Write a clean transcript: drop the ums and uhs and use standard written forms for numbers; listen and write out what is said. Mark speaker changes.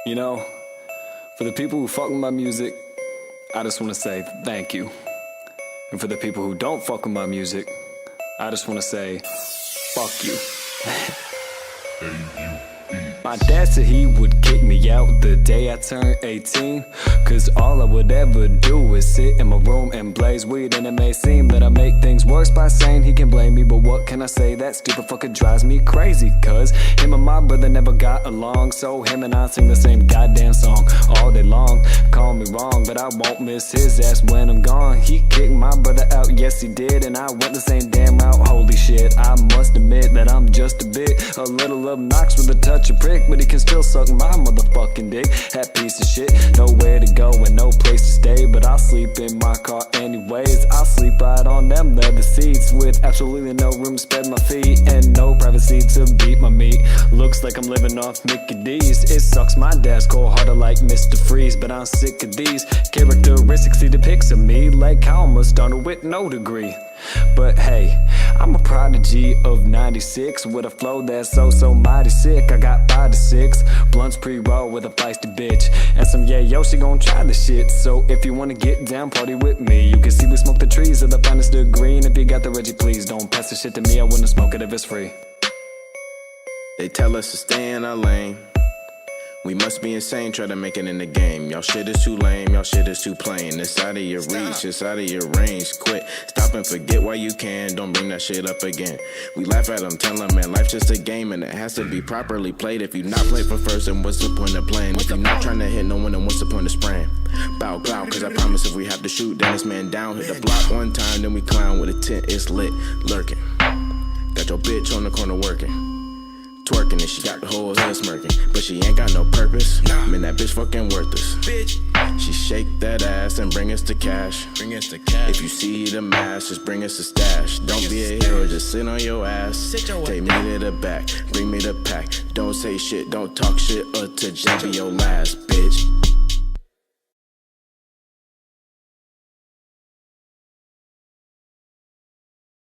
Speaker 1: You know, for the people who fuck with my music, I just want to say thank you. And for the people who don't fuck with my music, I just want to say fuck you. My dad said he would kick me out the day I turned 18, cause all I would ever do is sit in my room and blaze weed. And it may seem that I make things worse by saying he can blame me, but what can I say? That stupid fucker drives me crazy, cause him and my brother never got along. So him and I sing the same goddamn song all day long. Call me wrong, but I won't miss his ass when I'm gone. He kicked my brother out, yes he did, and I went the same damn route. Holy shit, I must admit that I'm just a little obnoxious with a touch of prick, but he can still suck my motherfucking dick. That piece of shit, nowhere to go and no place to stay, but I'll sleep in my car anyways. I'll sleep right on them leather seats with absolutely no room to spread my feet and no privacy to beat my meat. Looks like I'm living off Mickey D's. It sucks my dad's cold-hearted like Mr. Freeze, but I'm sick of these characteristics he depicts of me, like how I'm a starter with no degree. But hey, I'm a prodigy of 96 with a flow that's so mighty sick. I got 5 to 6 blunts pre-roll with a feisty bitch and some yo, she gon' try the shit. So if you wanna get down, party with me. You can see we smoke the trees of the finest degree, and if you got the Reggie, please don't pass the shit to me. I wouldn't smoke it if it's free.
Speaker 2: They tell us to stay in our lane. We must be insane, try to make it in the game. Y'all shit is too lame, y'all shit is too plain. It's out of your reach, it's out of your range. Quit, stop and forget while you can. Don't bring that shit up again. We laugh at them, tell them, man, life's just a game and it has to be properly played. If you not play for first, then what's the point of playing? If you're not trying to hit no one, then what's the point of spraying? Bow, cause I promise if we have to shoot, then this man down. Hit the block one time, then we clown with a tent, it's lit, lurking. Got your bitch on the corner working. Twerking and she got the whole hood smirking, but she ain't got no purpose. Man, that bitch fucking worthless. She shake that ass and bring us the cash. If you see the mask, just bring us the stash. Don't be a hero, just sit on your ass. Take me to the back, bring me the pack. Don't say shit, don't talk shit, or to jump be your last, bitch.